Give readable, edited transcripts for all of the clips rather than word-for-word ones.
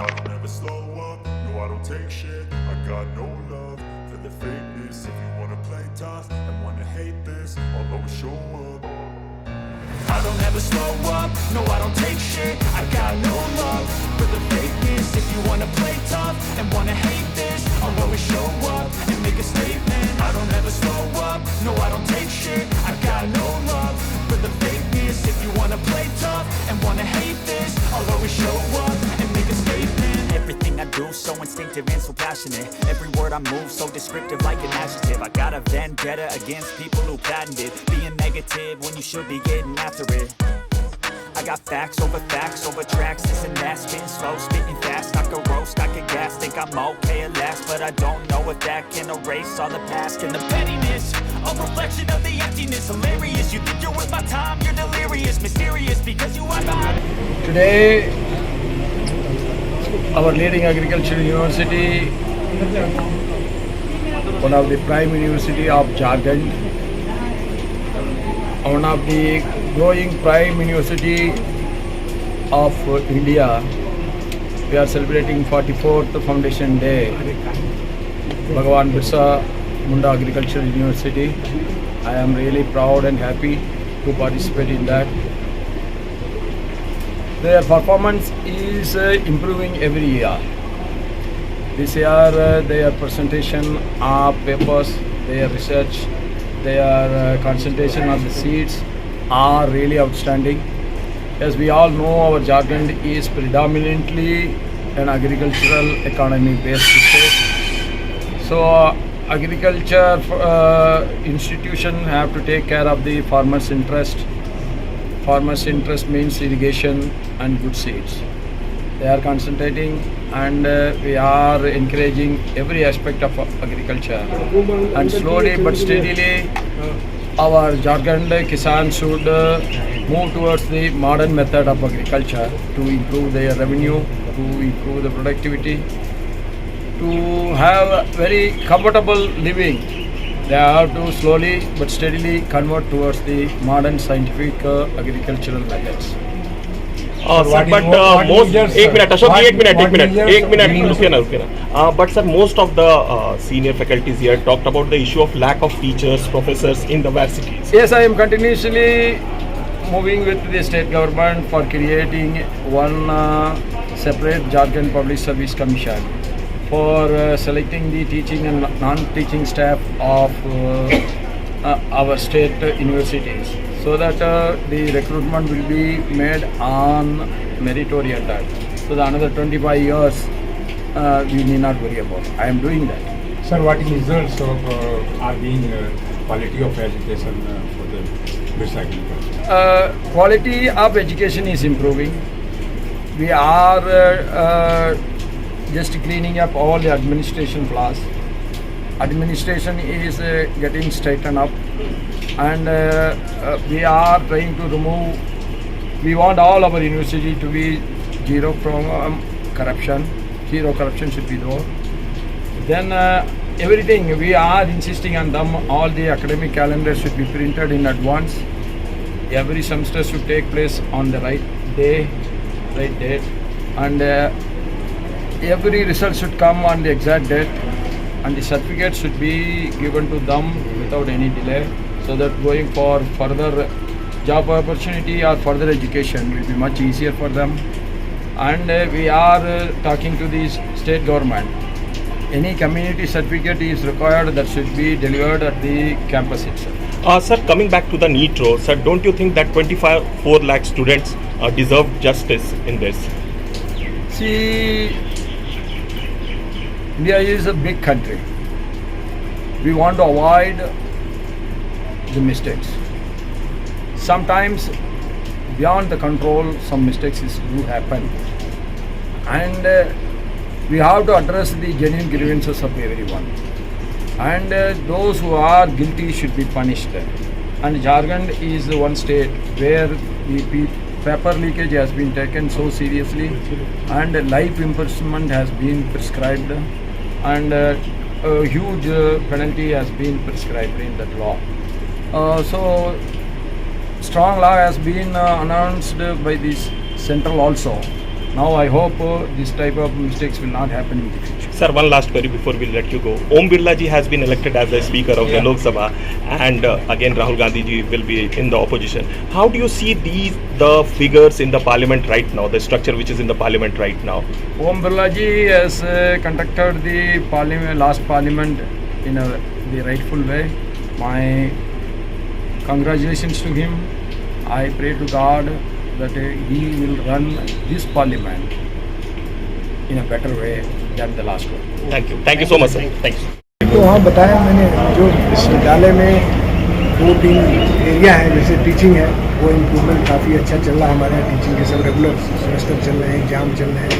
I don't ever slow up, no I don't take shit. I got no love for the fakeness. If you wanna play tough and wanna hate this, I'll always show up. I don't ever slow up, no I don't take shit. I got no love for the fakeness. If you wanna play tough and wanna hate this, I'll always show up and make a statement. I don't ever slow up, no I don't take shit. I got no love for the fakeness. If you wanna play tough and wanna hate this, I'll always show up and make a statement. Everything I do so instinctive and so passionate. Every word I move so descriptive like an adjective. I got a vendetta against people who patented being negative when you should be getting after it. I got facts over tracks, this and that. Spitting slow, spitting fast, I could roast, I could gas. Think I'm okay at last, but I don't know if that can erase all the past. And the pettiness, a reflection of the emptiness. Hilarious, you think you're worth my time, you're delirious. Mysterious, because you are behind. Today, our leading agricultural university, one of the prime university of Jharkhand, one of the growing prime university of India, we are celebrating 44th Foundation Day, Bhagwan Birsa Munda Agricultural University. I am really proud and happy to participate in that. Their performance is improving every year. This year, their presentation of papers, their research, their concentration on the seeds are really outstanding. As we all know, our Jharkhand is predominantly an agricultural economy based state. So agriculture institution have to take care of the farmers' interest. Farmers' interest means irrigation and good seeds. They are concentrating, and we are encouraging every aspect of agriculture. And slowly but steadily, our Jharkhand Kisan should move towards the modern method of agriculture to improve their revenue, to improve the productivity, to have very comfortable living. They have to slowly but steadily convert towards the modern scientific agricultural methods. But sir, most of the senior faculties here talked about the issue of lack of teachers, professors in the varsities. Yes, I am continuously moving with the state government for creating one separate Jharkhand Public Service Commission for selecting the teaching and non-teaching staff of our state universities, so that the recruitment will be made on merit-oriented. So the another 25 years we need not worry about. I am doing that. Sir, what is results of are being quality of education for the Birsa agriculture? Quality of education is improving. We are just cleaning up all the administration flaws. Administration is getting straightened up, and we are trying to remove. We want all our university to be zero from corruption. Zero corruption should be there. Then everything we are insisting on them. All the academic calendars should be printed in advance. Every semester should take place on the right day, right date, and every result should come on the exact date, and the certificate should be given to them without any delay, so that going for further job opportunity or further education will be much easier for them. And we are talking to the state government. Any community certificate is required that should be delivered at the campus itself. Sir, coming back to the NEET, sir, don't you think that 4 lakh students deserve justice in this? See, India is a big country. We want to avoid the mistakes. Sometimes beyond the control, some mistakes do happen, and we have to address the genuine grievances of everyone, and those who are guilty should be punished. And Jharkhand is the one state where the paper leakage has been taken so seriously, and life imprisonment has been prescribed, and a huge penalty has been prescribed in that law. So strong law has been announced by this central also. Now I hope this type of mistakes will not happen in the future. Sir, one last query before we let you go. Om Birla ji has been elected as the Speaker of the Lok Sabha, and again Rahul Gandhi ji will be in the opposition. How do you see the figures in the Parliament right now, the structure which is in the Parliament right now? Om Birla ji has conducted the last Parliament in the rightful way. My congratulations to him. I pray to God that he will run this Parliament in a better way than the last one. Thank you. Thank you so much, sir. Thank you. तो वहाँ बताया मैंने जो विश्वविद्यालय में 2-3 area है, जैसे teaching है, वो इम्प्रूवमेंट काफ़ी अच्छा चल रहा है हमारे यहाँ। टीचिंग के सब रेगुलर सेमेस्टर चल रहे हैं, एग्जाम चल रहे हैं,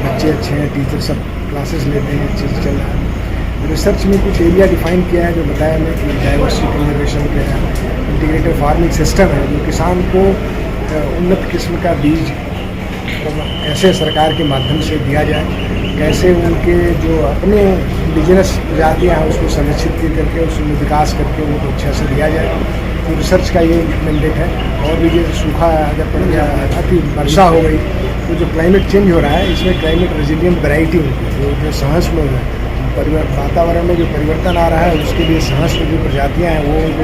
बच्चे अच्छे हैं, टीचर सब क्लासेस लेते हैं, अच्छे से चल रहा है। रिसर्च में कुछ एरिया डिफाइन किया है जो बताया मैं कि डाइवर्सिटी कंजर्वेशन के है, इंटीग्रेटेड फार्मिंग सिस्टम है जो किसान को उन्नत किस्म का बीज कैसे सरकार के माध्यम से दिया जाए, कैसे उनके जो अपने इंडिजिनस प्रजातियाँ हैं उसको संरक्षित करके उसमें विकास करके उनको अच्छा से दिया जाए। तो रिसर्च का ये मैंडेट है। और भी जैसे सूखा अगर पड़ गया, अति वर्षा हो गई, तो जो क्लाइमेट चेंज हो रहा है इसमें क्लाइमेट रेजिलिएंट वैरायटी जो सहस्त्र वातावरण में जो परिवर्तन आ रहा है उसके लिए सहस्त्र जो प्रजातियाँ हैं वो उनको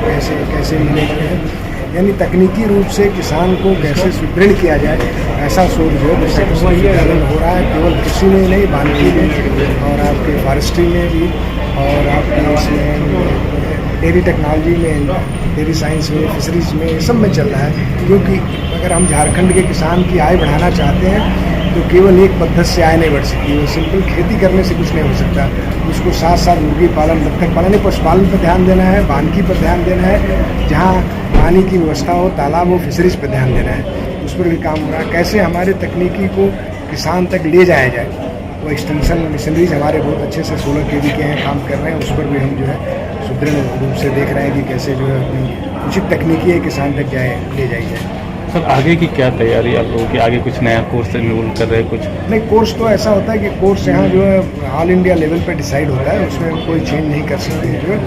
कैसे मिलेंगे, यानी तकनीकी रूप से किसान को कैसे सुदृढ़ किया जाए, ऐसा सोच जो जैसे डेवलप हो रहा है केवल कृषि में नहीं, वानिकी में और आपके फॉरेस्ट्री में भी, और आपके इसमें डेयरी टेक्नोलॉजी में, डेयरी साइंस में, फिशरीज में, ये सब में चल रहा है। क्योंकि अगर हम झारखंड के किसान की आय बढ़ाना चाहते हैं तो केवल एक पद्धति से आय नहीं बढ़ सकती, वो सिंपल खेती करने से कुछ नहीं हो सकता। उसको साथ साथ मुर्गी पालन, बत्तख पालन, पशुपालन पर ध्यान देना है, वानिकी पर ध्यान देना है, जहाँ पानी की व्यवस्था हो, तालाब हो, फिशरीज पर ध्यान देना है, उस पर भी काम हो रहा है। कैसे हमारे तकनीकी को किसान तक ले जाया जाए, वो एक्सटेंशन मिशनरीज हमारे बहुत अच्छे से 16 kV के हैं, काम कर रहे हैं, उस पर भी हम जो है सुदृढ़ रूप से देख रहे हैं कि कैसे जो है अपनी उचित तकनीकी है किसान तक ले जाई जाए। सर आगे की क्या तैयारी आप लोगों की? आगे कुछ नया कोर्स एनरोल कर रहे हैं कुछ? नहीं, कोर्स तो ऐसा होता है कि कोर्स यहाँ जो है ऑल इंडिया लेवल पे डिसाइड होता है, उसमें हम कोई चेंज नहीं कर सकते हैं। जो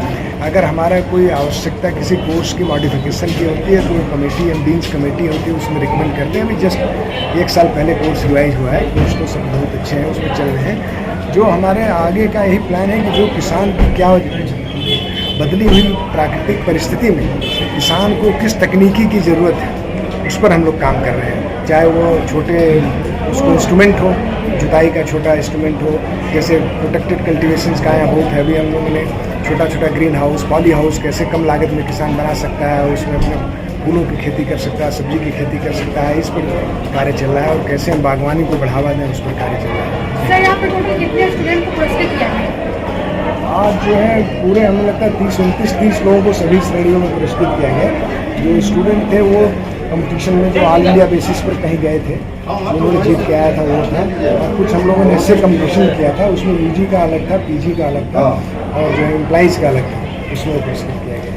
अगर हमारा कोई आवश्यकता किसी कोर्स की मॉडिफिकेशन की होती है तो वो कमेटी, डीन्स कमेटी होती है, उसमें रिकमेंड करते हैं। अभी जस्ट 1 साल पहले कोर्स रिवाइज हुआ है, कोर्स तो सब बहुत अच्छे हैं, उसमें चल रहे हैं। जो हमारे आगे का यही प्लान है कि जो किसान की क्या बदली हुई प्राकृतिक परिस्थिति में किसान को किस तकनीकी की ज़रूरत है उस पर हम लोग काम कर रहे हैं। चाहे वो छोटे उसको इंस्ट्रूमेंट हो, जुताई का छोटा इंस्ट्रूमेंट हो, जैसे प्रोटेक्टेड कल्टीवेशंस का यहाँ बहुत है। अभी हम लोगों ने छोटा छोटा ग्रीन हाउस, पॉली हाउस कैसे कम लागत में किसान बना सकता है, उसमें अपने फूलों की खेती कर सकता है, सब्जी की खेती कर सकता है, इस पर कार्य चल रहा है। और कैसे हम बागवानी को बढ़ावा दें उस पर कार्य चल रहा है। सर यहाँ पे टोटल कितने स्टूडेंट को पुरस्कृत किया है? आज जो है पूरे हमें लगता है 30 लोगों को सभी श्रेणियों में पुरस्कृत किया गया। जो स्टूडेंट थे वो कंपटीशन में जो ऑल इंडिया बेसिस पर कहीं गए थे, उन्होंने जीत के आया था वो था। और कुछ हम लोगों ने ऐसे कंपटीशन किया था, उसमें यूजी का अलग था, पीजी का अलग था, और जो एम्प्लॉइज़ का अलग था, उसमें पुरस्कृत किया गया।